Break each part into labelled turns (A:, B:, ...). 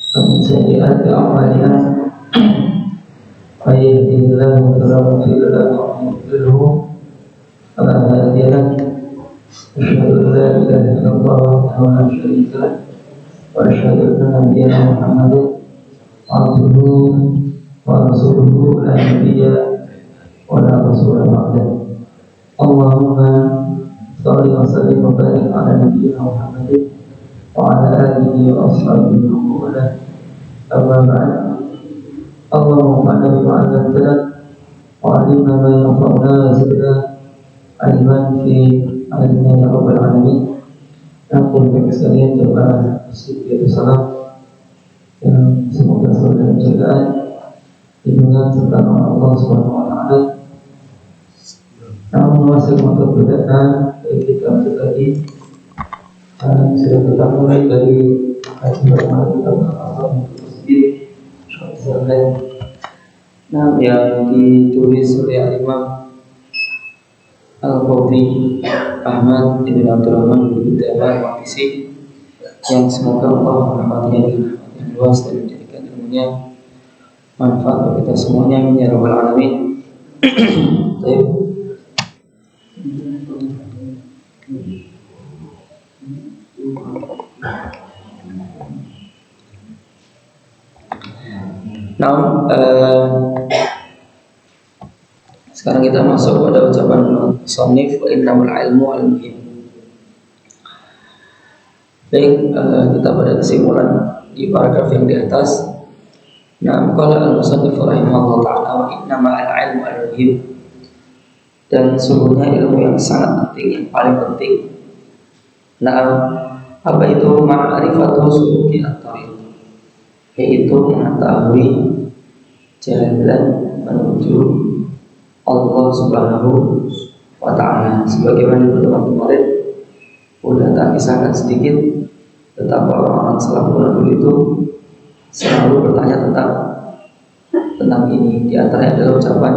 A: ومن سيئات أعمالنا من يهده الله فلا مضل له ومن يضلله فلا هادي له أشهد أن لا إله إلا الله وحده لا شريك له وأشهد أن نبينا محمدا عبده ورسوله لا نبي ولا رسول بعده. اللهم صل وسلم وبارك على نبينا محمد وعلى آله وأصحابه ومن والاه. أما بعد، اللهم انفعنا بما علمتنا وعلمنا ما ينفعنا وزدنا علما في علمنا يا رب العالمين. Ampun bagi sekalian jemaah Masjid Yerusalem yang semoga selalu dalam jagaan lindungan serta Allah Subhanahu wa taala. Namun masih untuk berdatangan kita tadi sudah kita mulai dari kajian pertama kita Allah Masjid Syarif. Nah, yang ditulis oleh Imam Al-Qadhi Ahmad Ibn Abdurrahman bin Dawud Al-Maqdisi, yang semoga Allah merahmatinya dengan rahmat yang luas dan menjadikan ilmunya manfaat bagi kita semuanya, amin ya rabbal alamin. Baik. Nah, sekarang kita masuk pada ucapan musannif wa innamal ilmu al-muhim. Baik, kita pada kesimpulan di paragraf yang di atas. Nah, qala al-musannif rahimahullah ta'ala wa innamal ilmu al-muhim. Dan sungguhnya ilmu yang sangat penting, yang paling penting. Nah, apa itu ma'rifatu suluki at-thariq? Yaitu mengetahui jalan menuju Allah Subhanahu wa ta'ala. Sebagaimana di pertemuan kemarin sudah tak kisahkan sedikit betapa orang-orang salafun dulu itu selalu bertanya tentang ini. Di antaranya adalah ucapan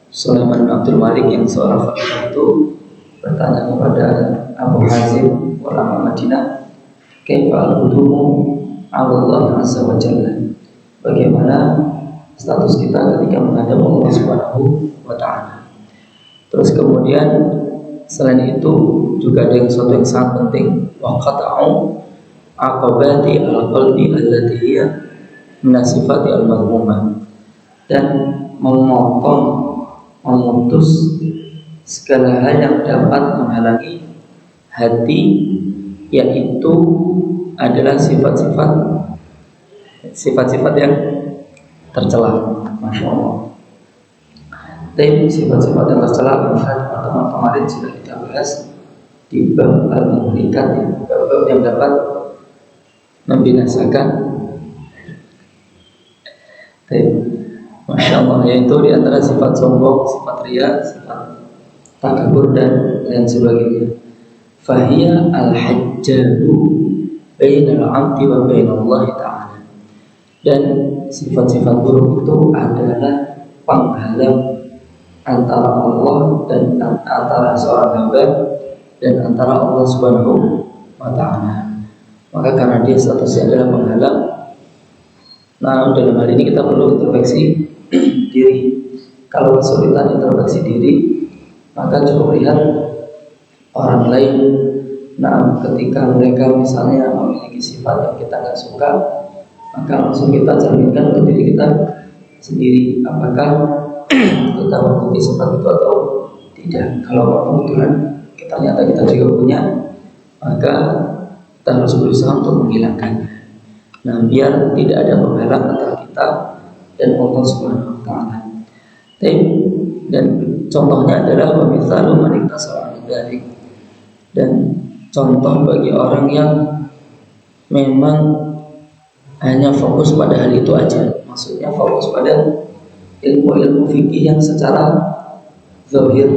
A: Sulaiman bin Abdul Malik yang seorang fakih itu bertanya kepada Abu Hazim ulama Madinah, kaifa al-hudumu 'ala Allah azza wa jalla? Bagaimana status kita ketika menghadap Allah Subhanahu wa ta'ala? Terus kemudian selain itu juga ada yang sesuatu yang sangat penting, wa qata'u aqabati al-qalbi allati hiya min sifati al-madhmumah, dan memutus segala hal yang dapat menghalangi hati, yaitu adalah sifat-sifat yang tercela. Masya Allah. Dan sifat-sifat yang tercela pertemuan kemarin sudah kita bahas di bab al-muhlikat, bab yang dapat membinasakan. Masya Allah, yaitu di antara sifat sombong, sifat riya, sifat takabur dan lain sebagainya. Fahiya al-hajjalu bainal 'abdi wa bainallahi ta'ala. Dan sifat-sifat buruk itu adalah penghalang antara Allah dan antara seorang hamba dan antara Allah Subhanahu wa ta'ala. Maka karena dia statusnya adalah penghalang, nah dalam hal ini kita perlu introspeksi diri. Kalau kesulitan introspeksi diri, maka cukup lihat orang lain. Nah, ketika mereka misalnya memiliki sifat yang kita nggak suka, maka langsung kita cerminkan untuk diri kita sendiri, apakah kita memiliki sifat itu atau tidak. Kalau kebetulan ternyata kita juga punya, maka kita harus berusaha untuk menghilangkannya. Nah, biar tidak ada penghalang antara kita dan Allah Subhanahu wa ta'ala. Dan contohnya adalah pemirsa manikta seorang dari, dan contoh bagi orang yang memang hanya fokus pada hal itu aja, maksudnya fokus pada ilmu-ilmu fikih yang secara zahir.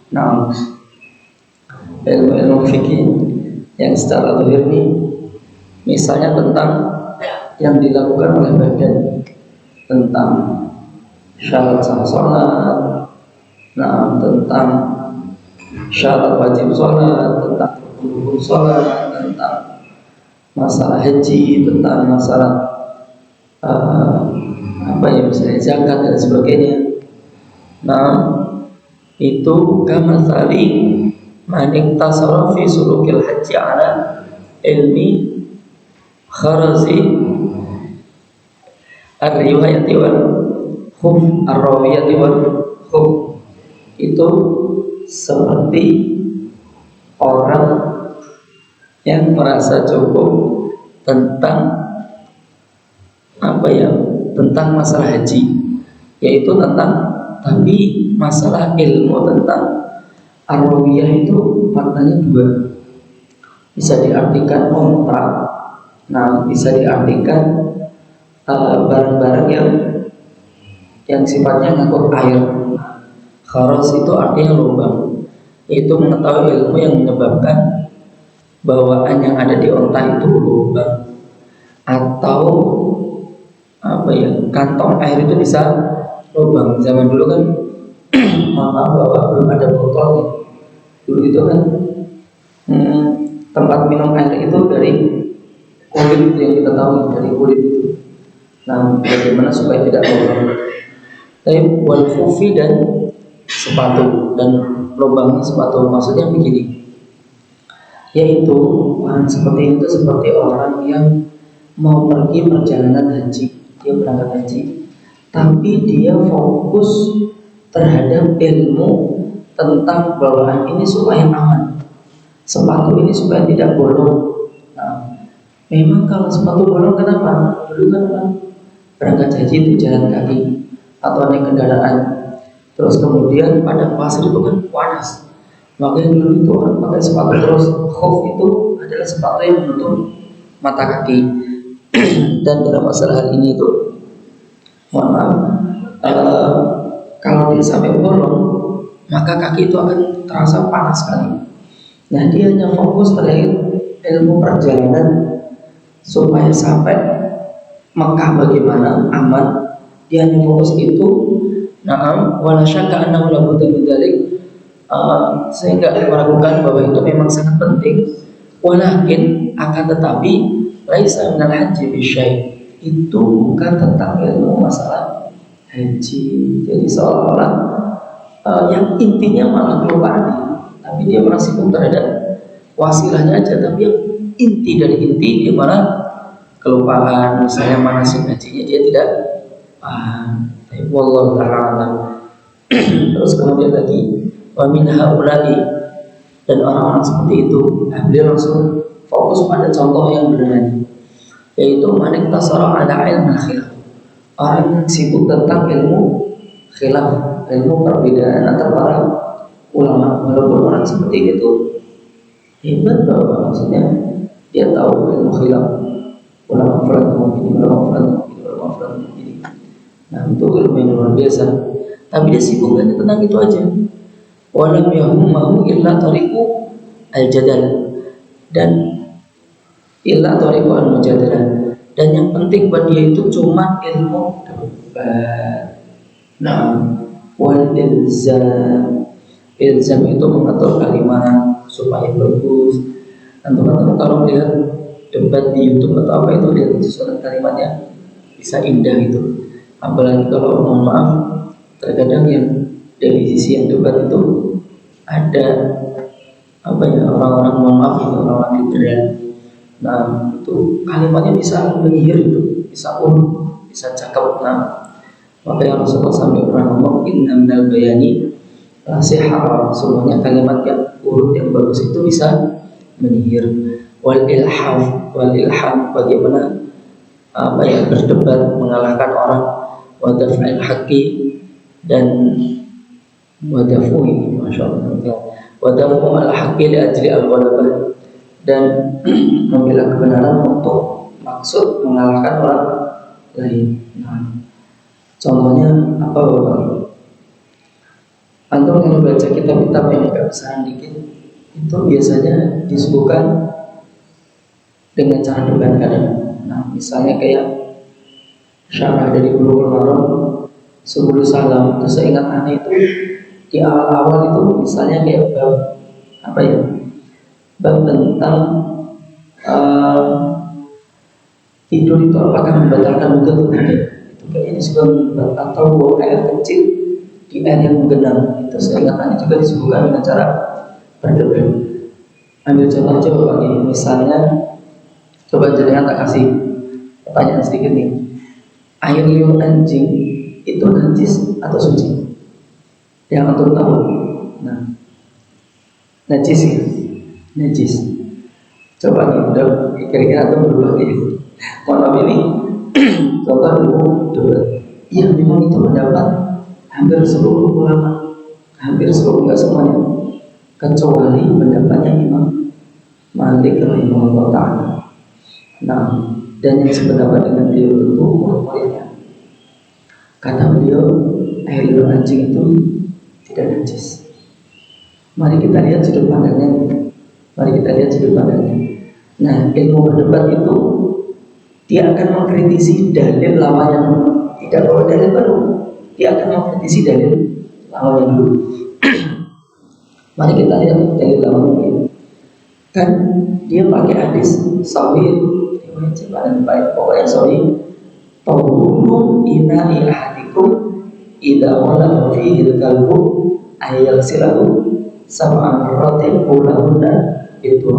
A: Nah, ilmu-ilmu fikih yang secara zahir ini, misalnya tentang yang dilakukan oleh badan, tentang syarat sah sholat, nah tentang syarat wajib sholat, tentang rukun sholat, tentang masalah haji, tentang masalah misalnya zakat dan sebagainya. Nah, itu kama tali manik tasarruf fi sulukil haji ala ilmi kharazi ar-riwayati wal khuf ar-rawiyati wal khuf. Itu seperti orang yang merasa cukup tentang tentang masalah haji, yaitu tapi masalah ilmu tentang ar-rawiyah itu maknanya dua, bisa diartikan kontrak, bisa diartikan barang-barang yang sifatnya ngangkut air. Kharas itu artinya lubang, yaitu mengetahui ilmu yang menyebabkan bawaan yang ada di onta itu lubang, atau kantong air itu bisa lubang. Zaman dulu kan maaf bahwa belum ada botol ya. Dulu itu kan tempat minum air itu dari kulit, itu yang kita tahu dari kulit itu. Nah, bagaimana supaya tidak lubang? Tapi wal khufi dan sepatu, dan lubangnya sepatu maksudnya begini, yaitu orang seperti itu seperti orang yang mau pergi perjalanan haji, dia berangkat haji, tapi dia fokus terhadap ilmu tentang bawaan ini supaya aman, sepatu ini supaya tidak bolong. Nah, memang kalau sepatu bolong kenapa? Dulu kan berangkat haji itu jalan kaki atau naik kendaraan, terus kemudian pada pasir itu kan panas, makanya dulu itu orang pakai sepatu. Terus khuf itu adalah sepatu yang menutup mata kaki. Dan dalam masalah hal ini itu, mohon maaf, kalau dia sampai bolong, maka kaki itu akan terasa panas sekali. Nah, dia hanya fokus terhadap ilmu perjalanan supaya sampai Mekah bagaimana aman. Dia hanya fokus itu. Na'am, wala syakka annahu la budda min dzalik. Saya enggak meragukan bahwa itu memang sangat penting. Walakin akan tetapi laisa minal haji bisyai. Itu bukan tentang ilmu masalah haji. Jadi seolah-olah yang intinya malah kelupaan dia, tapi dia masih sibuk terhadap wasilahnya aja. Tapi yang inti dari inti dia malah kelupaan. Misalnya manasik hajinya dia tidak paham. Wallahu ta'ala. Terus kemudian lagi wa min haula'i, dan orang-orang seperti itu beliau langsung fokus pada contoh yang benar, yaitu manik tasara ala ilmu khilaf, orang yang sibuk tentang ilmu khilaf, ilmu perbedaan antara para ulama. Walaupun orang seperti itu hebat bahwa maksudnya dia tahu ilmu khilaf, ulama fulan begini, ulama fulan begini, ulama fulan begini. Nah, itu ilmu yang luar biasa, tapi dia sibuk hanya tentang itu aja. Walam yahummahu illa tariqu al-jadal, dan illa tariqu al-mujadalah, dan yang penting buat dia itu cuma ilmu debat. Nah, wal ilzam, ilzam itu mengatur kalimat supaya bagus. Teman-teman kalau melihat debat di YouTube atau apa itu, lihat susunan kalimatnya bisa indah itu. Apalagi kalau mohon maaf, terkadang yang dari sisi yang debat itu ada orang-orang mohon maaf itu orang-orang liberal. Nah, itu kalimatnya bisa menyihir, itu bisa bisa cakep. Nah, makanya Rasulullah sampai pernah ngomong inna minal bayani haram, semuanya kalimat yang urut yang bagus itu bisa menyihir. Wal ilham bagaimana berdebat mengalahkan orang, wadaf'il haqqi, dan wadafu'i, masyaallah, wadafu al-haqqi li ajli al-ghalabah, dan membela kebenaran untuk maksud mengalahkan orang lain. Nah, contohnya apa Bapak? Antum kalau baca kitab-kitab yang agak besar dikit, itu biasanya disebutkan dengan cara debat kadang. Nah, misalnya kayak syarah dari Bulughul Maram Subul Salam, itu seingat aneh itu di awal-awal itu misalnya kayak bab tentang tidur itu apakah membatalkan wudhu atau tidak. Itu Kayaknya disebut atau buang air kecil di air yang menggenang. Itu seingatannya juga disebutkan dengan cara berdebat. Ambil contoh aja Bapak ini, misalnya coba jenengan tak kasih pertanyaan sedikit nih. Air liur anjing itu najis atau suci? Yang antum tahu? Nah, najis ya, najis. Coba nih, udah kira-kira antum berubah nih. Mohon ini contoh dulu debat. Iya memang itu pendapat hampir seluruh ulama, hampir seluruh, enggak semuanya, kecuali pendapatnya Imam Malik rahimahullah ta'ala. Nah, dan yang sependapat dengan beliau tentu murid-muridnya. Kata beliau, air liur anjing itu tidak najis. Mari kita lihat sudut pandangnya. Mari kita lihat sudut pandangnya. Nah, ilmu berdebat itu dia akan mengkritisi dalil lamanya dulu, tidak bawa dalil baru. Dia akan mengkritisi dalil lamanya dulu. Mari kita lihat dalil lamanya dulu. Kan dia pakai hadis sahih, pokoknya sahih. Tawuru ina ilahadikum idza wala fihi al-kalbu ayal silahu sab'an marratin ulahunna itu.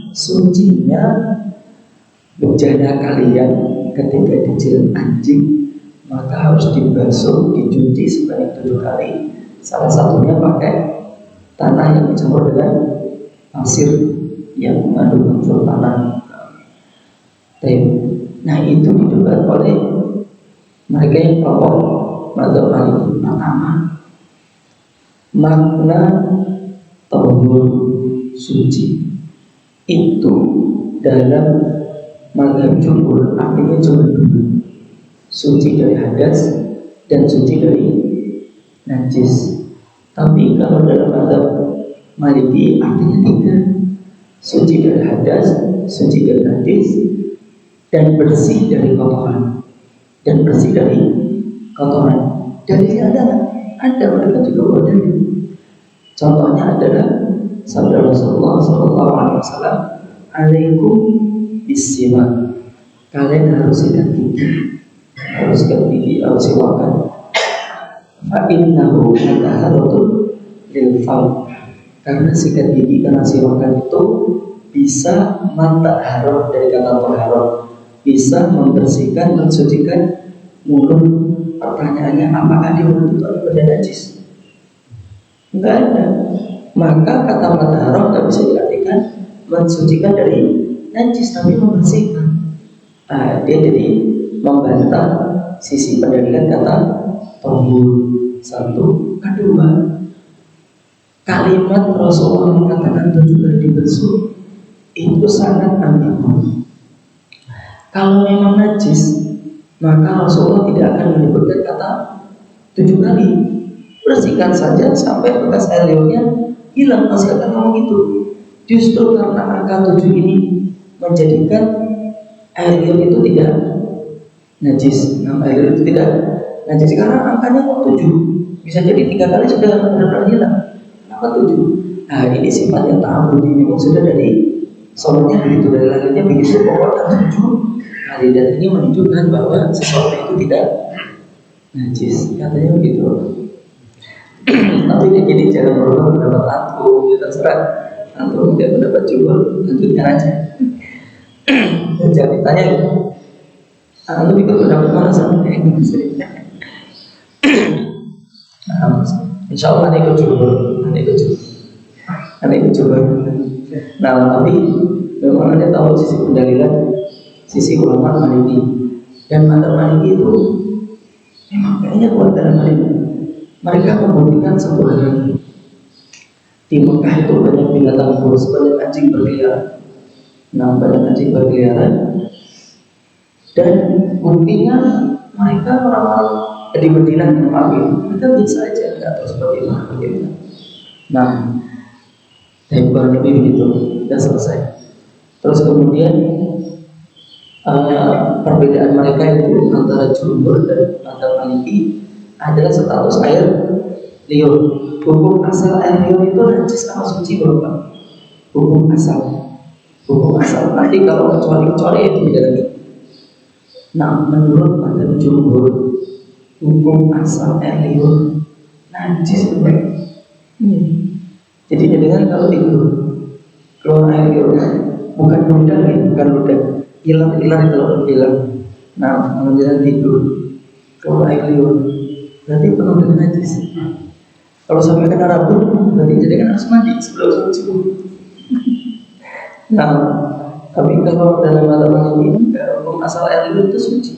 A: Sucinya bejana kalian ketika dijilat anjing maka harus dibasuh, dicuci sebanyak 7 kali. Salah satunya pakai tanah yang dicampur dengan pasir yang mengandung unsur tanah. Nah itu didebat oleh mereka yang kelompok mazhab Maliki. Pertama, makna tahur suci itu dalam mazhab jumhur artinya cuma 2, suci dari hadas dan suci dari najis. Tapi kalau dalam mazhab Maliki artinya 3, suci dari hadas, suci dari najis, dan bersih dari kotoran. Dan bersih dari kotoran. Dalilnya ada mereka juga bawa dalil. Contohnya adalah sabda Rasulullah SAW, alaikum bisiwak, kalian harus sikat gigi, harus siwakan. Fa'innahu mutahharatun lil fam, karena sikat gigi, karena siwakan itu bisa mantahharah dari kata taharah, bisa membersihkan, mensucikan mulut. Pertanyaannya, apakah di mulut itu ada najis? Enggak ada. Maka kata mantahharah tidak bisa diartikan mensucikan dari najis, tapi membersihkan. Dia jadi membantah sisi pendalilan kata tahur. 1, kedua, kalimat Rasulullah mengatakan 7 kali dibasuh itu sangat ambigu. Kalau memang najis, maka Rasulullah tidak akan menyebutkan kata 7 kali. Bersihkan saja sampai bekas air liurnya hilang, masih akan ngomong gitu. Justru karena angka 7 ini menjadikan air liur itu tidak najis. Air liur itu tidak najis karena angkanya kok 7. Bisa jadi 3 kali sudah benar-benar hilang. Kenapa 7? Nah ini sifat yang ta'abudi, memang sudah dari soalnya begitu, dari lahirnya begitu, pokoknya 7 kali. Dan ini menunjukkan bahwa sesuatu itu tidak najis, katanya begitu. Tapi jadi jangan berubah pendapat antum, ya terserah antum tidak pendapat juga, lanjutkan aja. Dan jangan ditanya antum ikut pendapat mana sama yang insya Allah nanti ikut coba. Nah tapi memang ada tahu sisi pendalilan, sisi ulama Maliki. Dan mazhab Maliki itu memang kayaknya kuat dalam hal ini. Mereka membuktikan satu hal lagi. Di Mekah itu banyak binatang buas, banyak anjing berkeliaran. Nah, banyak anjing berkeliaran. Dan buktinya mereka orang-orang di Madinah yang mereka biasa aja, nggak tahu bagaimana. Nah, kurang lebih begitu, sudah selesai. Terus kemudian perbedaan mereka itu antara jumhur dan mazhab Maliki adalah status air liur. Hukum asal air liur itu najis sama suci berapa? Hukum asal. Nanti kalau kecuali itu beda lagi. Nah, menurut mazhab jumhur, hukum asal air liur najis. Jadi dengan kalau itu keluar air liurnya bukan ludah ya, bukan ludah, hilang itu loh, hilang. Nah, menjelang tidur keluar air liur berarti penuh dengan najis. Kalau sampai kena rambut berarti jadi kan harus mandi sebelum subuh. Nah, tapi kalau dalam mazhab ini hukum asal air liur itu suci.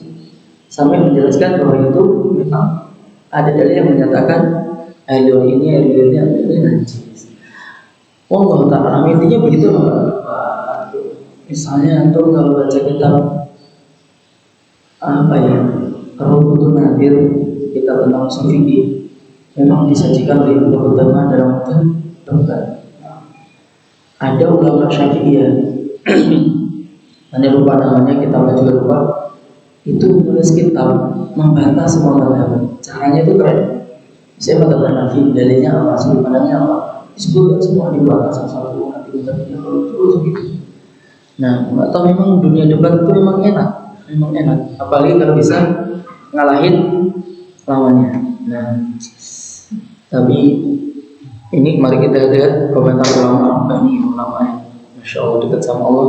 A: Sampai menjelaskan bahwa itu memang ada dalil yang menyatakan air liurnya najis. Allah Ta'ala intinya begitu loh. Misalnya antum kalau baca kitab apa ya, Rawdatul Nadir, kitab tentang usul fikih, memang disajikan oleh Ibnu Qudamah dalam tentang ada ulama Syafi'iyah mana lupa namanya, kitabnya juga lupa, itu menulis kitab membantah semua mazhab. Caranya itu keren. Saya mazhab Hanafi, dalilnya apa, sudut pandangnya apa, disebutkan semua, dibantah satu-satu, nanti mazhabnya terus gitu. Nah, atau memang dunia debat itu memang enak, apalagi kalau bisa ngalahin lawannya. Nah, tapi ini mari kita lihat komentar ulama yang Masya Allah dekat sama Allah.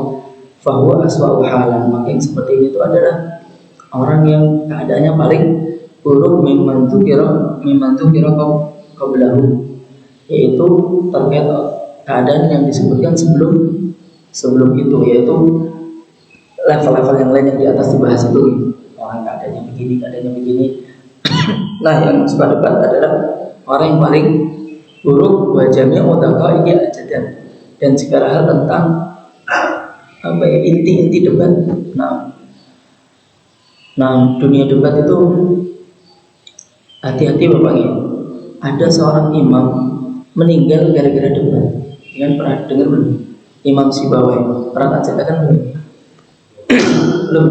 A: Fahuwa aswa'u halan, maka yang seperti ini itu adalah orang yang keadaannya paling buruk mimman dzukira qablahu, yaitu terkait keadaan yang disebutkan sebelum itu, yaitu level-level yang lain yang di atas dibahas itu. Orang keadaannya begini. Nah, yang sepadan adalah orang yang paling buruk wajahnya mutaqa'i ajadan, dan segala hal tentang apa ya, inti debat. Nah, dunia debat itu hati-hati bapaknya. Ada seorang imam meninggal gara-gara debat. Dengan pernah dengar belum? Imam Sibawi pernah tak ceritakan belum? Belum.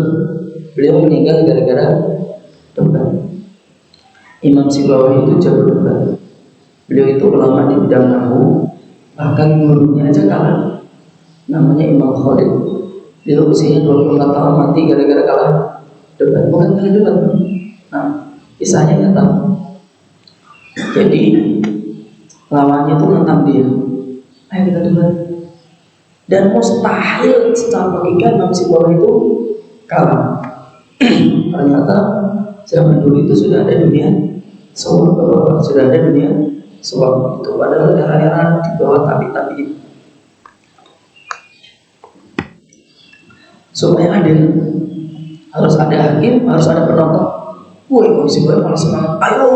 A: Beliau meninggal gara-gara debat. Imam Sibawi itu jago debat. Beliau itu ulama di bidang nahwu, bahkan gurunya aja kalah. Namanya Imam Khalid. Dia usianya 24 tahun mati gara-gara kalah debat. Bukan kalah debat. Nah, kisahnya nyata. Jadi lawannya itu nantang dia, ayo kita debat. Dan mustahil secara logika Imam Sibawi itu kalah. Ternyata zaman dulu itu sudah ada dunia suap itu pada era-era di bawah tabi-tabi. Supaya adil, harus ada hakim, harus ada penonton. Woi, komisi gue malah semangat, ayo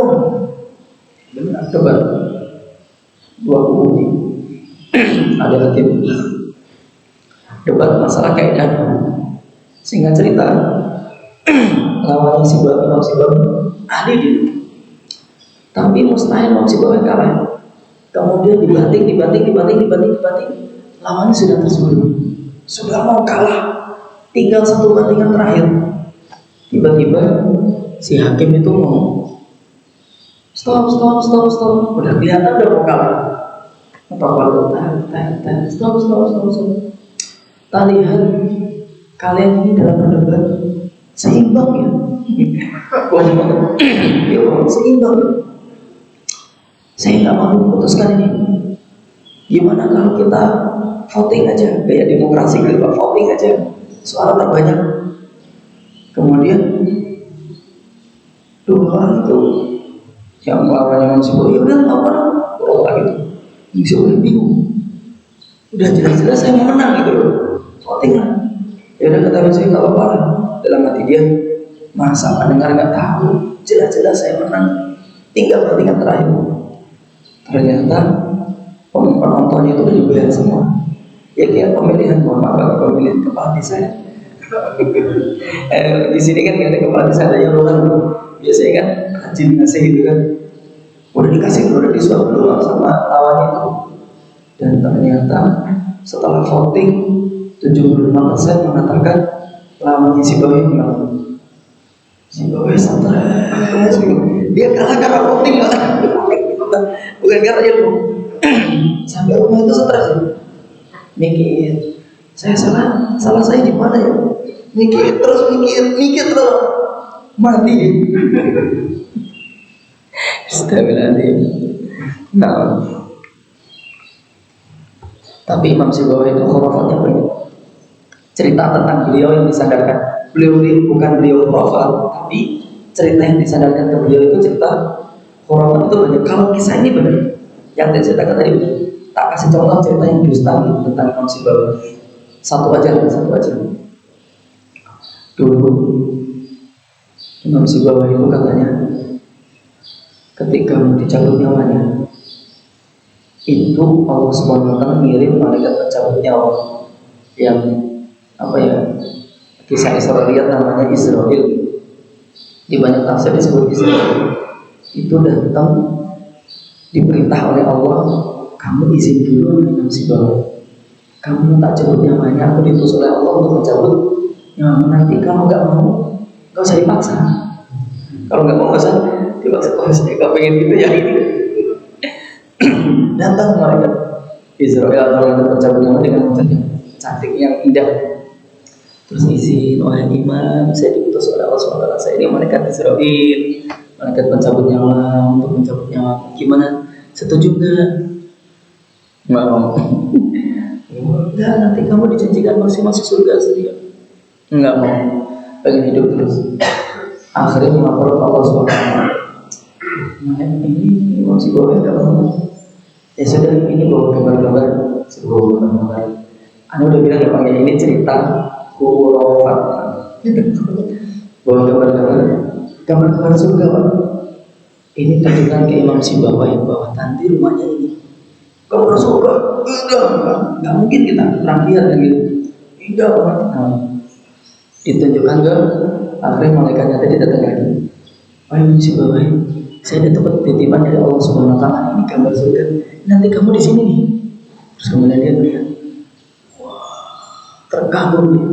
A: benar debat dua kubu nih. Ada hakim debat masalah kaidah. Singkat cerita, lawan si Imam Sibawi ahli dia, tapi mustahil Imam Sibawi kalah. Kemudian dibanting, lawannya sudah tersebut, sudah mau kalah, tinggal satu bandingan terakhir. Tiba-tiba si hakim itu ngomong, stop, udah kelihatan udah mau kalah. Stop. Kita lihat kalian ini dalam berdebat seimbang ya. Seimbang. Saya nggak mau memutuskan ini. Gimana kalau kita voting aja, kayak demokrasi gitu, voting aja, suara terbanyak. Kemudian dua orang itu yang melawannya Imam Sibawi, ya udah apa gitu. Imam Sibawi bingung. Udah jelas-jelas saya mau menang gitu loh, voting lah. Ya udah kata saya nggak apa-apa lah. Dalam hati dia, masa pendengar nggak tahu, jelas-jelas saya menang, tinggal bandingan terakhir. Ternyata penontonnya itu dibayar semua. Ya kayak pemilihan pemilihan kepala desa. Di sini kan nggak ada kepala desa, ada yang orang biasanya kan rajin ngasih gitu kan. Udah disuap dulu sama lawan itu. Dan ternyata setelah voting 75% mengatakan lawannya Sibawi menang. Sibawi stres, dia kalah karena voting lah, bukan karena ilmu. Sampai rumah itu stres, mikir saya salah saya di mana ya? mikir terus mati. Astagfirullahaladzim. Nah, tapi Imam Syibawayh itu khurafatnya banyak. Cerita tentang beliau yang disadarkan. Beliau bukan beliau khurafat, tapi cerita yang disadarkan ke beliau itu cerita khurafat itu banyak. Kalau kisah ini benar, yang saya ceritakan tadi benar. Tak kasih contoh cerita yang dustai tentang Imam Syibawayh. Satu aja. Dulu Imam Syibawayh itu katanya ketika mau dicabut nyawanya, itu Allah Subhanahu wa taala ngirim malaikat pencabut nyawa yang kisah Israiliyat namanya Israil. Di banyak tafsir disebut Israil. Itu datang diperintah oleh Allah, kamu izin dulu Imam Syibawayh, kamu tak cabut nyawanya, aku diutus oleh Allah untuk mencabut nyawa. Nanti kalau nggak mau, nggak usah dipaksa. Kalau nggak mau, nggak usah dipaksa. Kalau saya nggak pengen gitu ya ini. Datang malaikat Israel atau malaikat pencabut nyawa dengan wajah yang cantik, yang indah. Terus izin, wahai imam, saya diutus oleh Allah SWT. Saya ini malaikat Israel, malaikat pencabut nyawa, untuk mencabut nyawa. Gimana? Setuju nggak? Nggak mau. Enggak, nanti kamu dijanjikan masih masuk surga saja. Enggak mau, pengen hidup terus. Akhirnya melapor ke Allah SWT. Nah, ini masih bawa gambar. Ya sudah, ini bawa gambar-gambar. Anda udah bilang ya Pak, ini cerita khurafat. Bawa gambar surga Pak. Ini tunjukkan ke Imam Syibawayh bahwa nanti rumahnya ini gambar surga. Enggak mungkin kita terang lihat kan gitu. Enggak Pak. Ditunjukkan ke akhirnya malaikatnya tadi datang lagi. Wahai Imam Syibawayh, saya dapat titipan dari Allah Subhanahu wa taala, ini gambar surga. Nanti kamu di sini nih. Terus kemudian dia melihat, terkagum dia.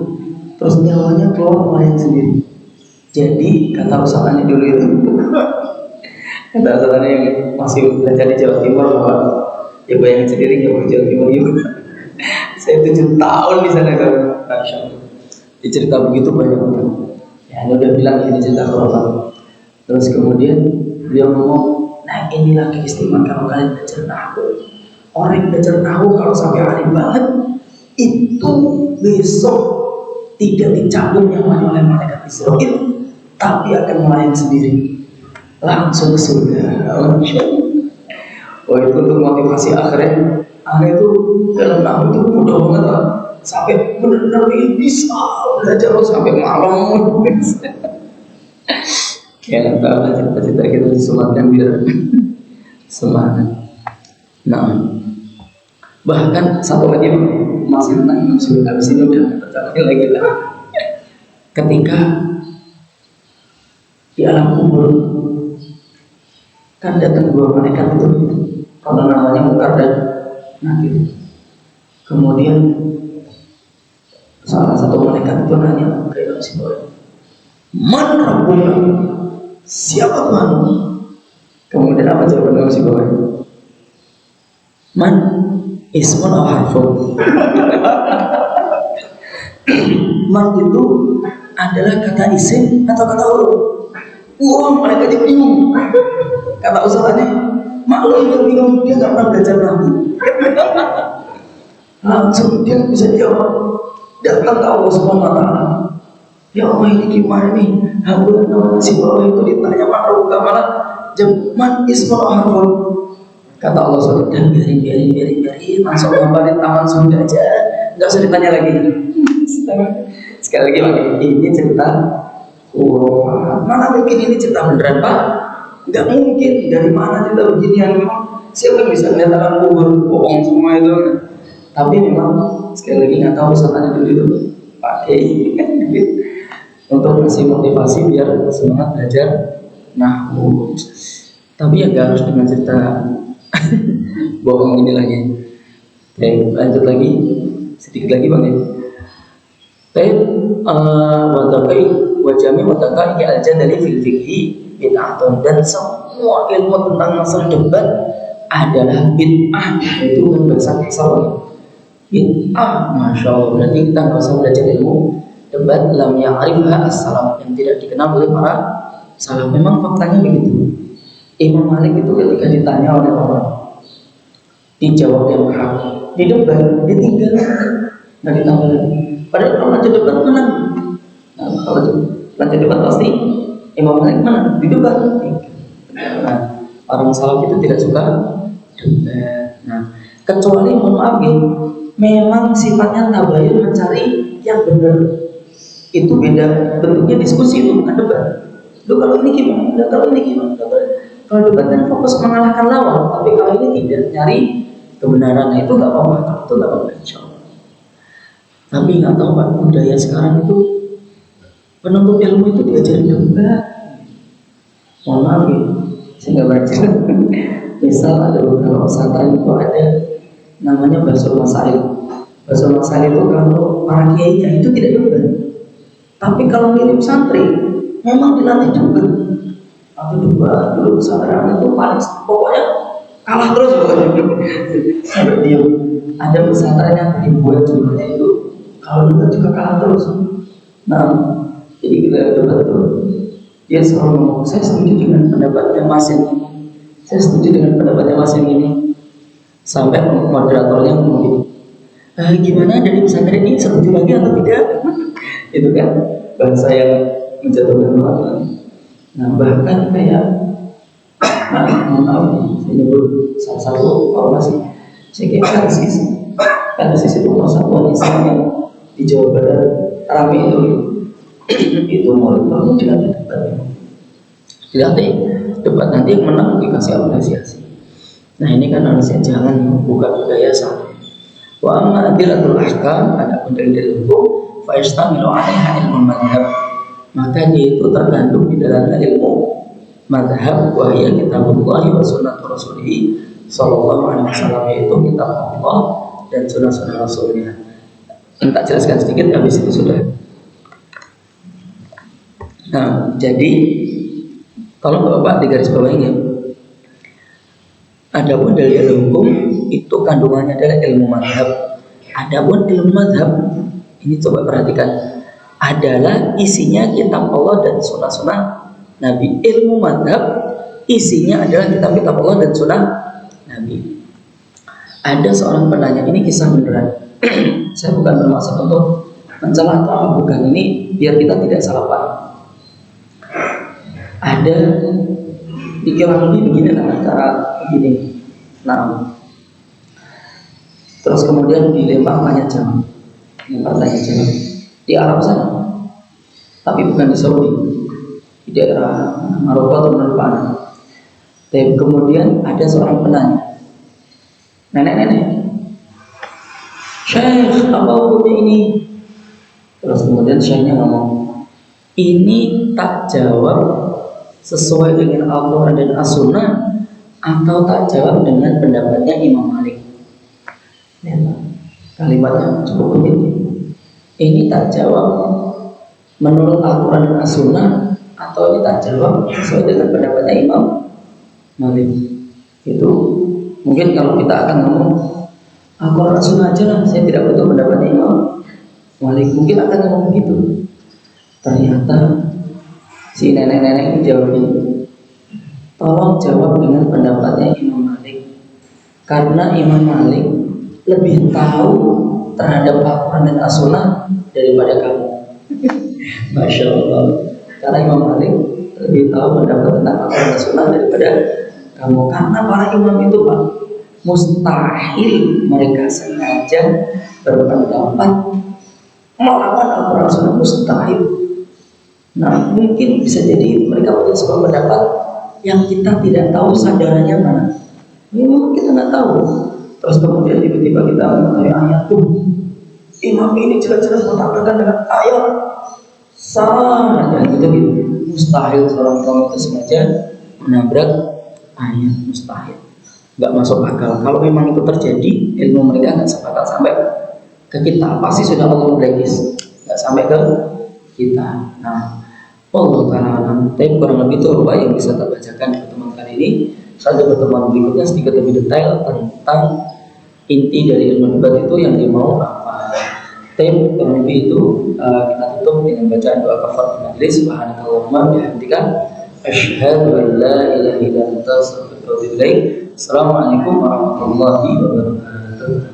A: Terus nyawanya keluar melayang sendiri. Jadi kata usahaannya dulu itu, kata usahaannya yang masih belajar di Jawa Timur, bahwa ya bayangin sendiri ya di Jawa Timur juga. Saya 7 tahun di sana kan. Masya Allah. Dicerita begitu banyak orang. Ya, Anda udah bilang ini cerita khurafat. Terus kemudian beliau ngomong, nah inilah keistimewaan kalau kalian belajar nahwu. Orang yang belajar nahwu kalau sampai alim banget, itu besok tidak dicabut nyawanya oleh malaikat Israil, tapi akan melayang sendiri langsung ke surga. Oh itu untuk motivasi akhirnya. Akhirnya itu dalam nahwu itu mudah banget Pak. Sampai benar-benar bisa belajar sampai malam. Kayak tahu cerita-cerita kita disematkan biar semangat. Nah, bahkan satu lagi masih tentang Imam Syibawayh, habis ini udah tercapai lagi lah. Ketika di alam kubur kan datang 2 malaikat itu, kalau namanya Munkar dan Nakir. Kemudian salah satu malaikat itu nanya ke Imam Syibawayh, Man Rabbuka? Siapa Tuhanmu? Kemudian apa jawaban Imam Syibawayh? Man ismun aw harfun. Man itu adalah kata isim atau kata huruf. Wah, mereka jadi bingung. Kata usahaannya, maklum dia bingung, dia nggak pernah belajar nahwu. Langsung dia bisa jawab. Datang ke Allah Subhanahu wa taala. Ya Allah, ini gimana nih? Hamba namanya Syibawayh itu ditanya mana jaman ismul harfun. Kata Allah SWT, biarin, langsung ngabarin taman surga aja, nggak usah ditanya lagi. Sekali lagi Pak, ini cerita khurafat. Mana mungkin ini cerita beneran Pak? Nggak mungkin. Dari mana cerita beginian? Memang siapa yang bisa melihat alam kubur? Bohong semua itu. Tapi memang sekali lagi nggak tahu usahaannya dulu itu pakai untuk kasih motivasi biar semangat belajar nahwu. Tapi ya nggak harus dengan cerita bohong ini lagi. Oke, lanjut lagi sedikit lagi Bang ya. Baik, watakai wajami watakai aja dari fikhi bid'ah, dan semua ilmu tentang masalah debat adalah bid'ah. Itu kan bahasa kasar. Bid'ah, masya Allah. Berarti kita nggak usah belajar ilmu debat lam ya'rifha as-salaf, yang tidak dikenal oleh para salaf. Memang faktanya begitu. Imam Malik itu ketika ditanya oleh orang, dijawab yang hak, di debat ditinggal, nggak ditambah lagi. Padahal kalau lanjut debat menang. Nah, kalau lanjut debat pasti Imam Malik menang di debat. Nah, orang salaf itu tidak suka debat. Nah, kecuali mohon maaf ya, memang sifatnya tabayun, mencari yang benar. Itu beda bentuknya diskusi, itu bukan debat. Lu kalau ini gimana? Kalau ini gimana? Kalau debat kan fokus mengalahkan lawan, tapi kalau ini tidak, nyari kebenaran. Nah, itu nggak apa-apa, kalau itu nggak apa-apa insya Allah. Tapi nggak tahu Pak, budaya sekarang itu penuntut ilmu itu diajarin debat. Mohon maaf ya, saya nggak baca. Misal ada beberapa pesantren itu ada namanya Basul Masail. Basul Masail itu kalau para kiainya itu tidak debat. Tapi kalau ngirim santri, memang dilatih debat. Tapi debat dulu pesantren itu paling pokoknya kalah terus pokoknya. Sampai diam. Ada pesantren yang dibuat jumlahnya itu kalau debat juga kalah terus. Nah, jadi kita debat itu dia selalu ngomong, saya setuju dengan pendapatnya Mas yang ini, saya setuju dengan pendapatnya Mas yang ini. Sampai moderatornya ngomong gini, gimana dari pesantren ini setuju lagi atau tidak? Itu kan bahasa yang menjatuhkan orang. Nah, bahkan kayak saya nyebut salah satu ormas, saya kira Kansis itu persatuan Islam yang di Jawa Barat rame itu mulut kamu dilatih debat, nanti yang menang dikasih apresiasi. Nah, ini kan harusnya jangan bukan budaya salah. Wa amma adillatul ahkam, ada dalil hukum fa yastamilu 'alaiha ilmu madhab, maka dia itu tergandung di dalamnya ilmu madhab, wa hiya kitabullah wa sunnatu rasulih sallallahu alaihi wasallam, yaitu kitab Allah dan sunnah-sunnah rasulnya. Yang tak jelaskan sedikit, habis itu sudah. Nah, jadi tolong Bapak digaris bawahi ya. Adapun dalil hukum itu kandungannya adalah ilmu madhab. Adapun ilmu madhab ini coba perhatikan, adalah isinya kitab Allah dan sunnah-sunnah Nabi. Ilmu madhab isinya adalah kitab-kitab Allah dan sunnah Nabi. Ada seorang penanya, ini kisah beneran. Saya bukan bermaksud untuk mencela atau apa, bukan, ini biar kita tidak salah paham. Ada dikira lebih begini antara begini. Nah, terus kemudian dilempar tanya jawab, di Arab sana, tapi bukan di Saudi, di daerah Maroko atau Menepana. Dan kemudian ada seorang penanya, nenek-nenek, Syekh, apa hukumnya ini? Terus kemudian Syekhnya ngomong, ini tak jawab sesuai dengan Al-Quran dan As-Sunnah, atau tak jawab dengan pendapatnya Imam Malik. Kalimatnya cukup begitu. Ini tak jawab menurut Al-Quran dan As-Sunnah, atau ini tak jawab sesuai dengan pendapatnya Imam Malik. Itu mungkin kalau kita akan ngomong Al-Quran As-Sunnah aja lah, saya tidak butuh pendapatnya Imam Malik, mungkin akan ngomong begitu. Ternyata si nenek-nenek ini jawabnya, tolong jawab dengan pendapatnya Imam Malik, karena Imam Malik lebih tahu terhadap Al-Quran dan As-Sunnah daripada kamu. Masya Allah. Karena Imam Malik lebih tahu pendapat tentang Al-Quran dan As-Sunnah daripada kamu. Karena para imam itu Pak, mustahil mereka sengaja berpendapat melawan Al-Quran dan As-Sunnah, mustahil. Nah, mungkin bisa jadi mereka punya sebuah pendapat yang kita tidak tahu sandarannya mana. Ini memang kita nggak tahu. Terus kemudian tiba-tiba kita mengetahui ayat tuh, imam ini jelas-jelas bertabrakan dengan ayat, salah dan gitu. Mustahil seorang imam itu sengaja menabrak ayat, mustahil. Nggak masuk akal. Kalau memang itu terjadi, ilmu mereka nggak bakal sampai ke kita. Pasti sudah Allah berekis, nggak sampai ke kita. Nah, Allah Ta'ala, tapi kurang lebih itu Bapak yang bisa kita bacakan di pertemuan kali ini. Saja pertemuan berikutnya sedikit lebih detail tentang inti dari ilmu debat itu yang dia mau apa. Tim lebih itu kita tutup dengan bacaan doa kafaratul majlis. Subhanakallahumma bihamdika asyhadu an la ilaha illa anta astaghfiruka wa atubu ilaik. Assalamualaikum warahmatullahi wabarakatuh.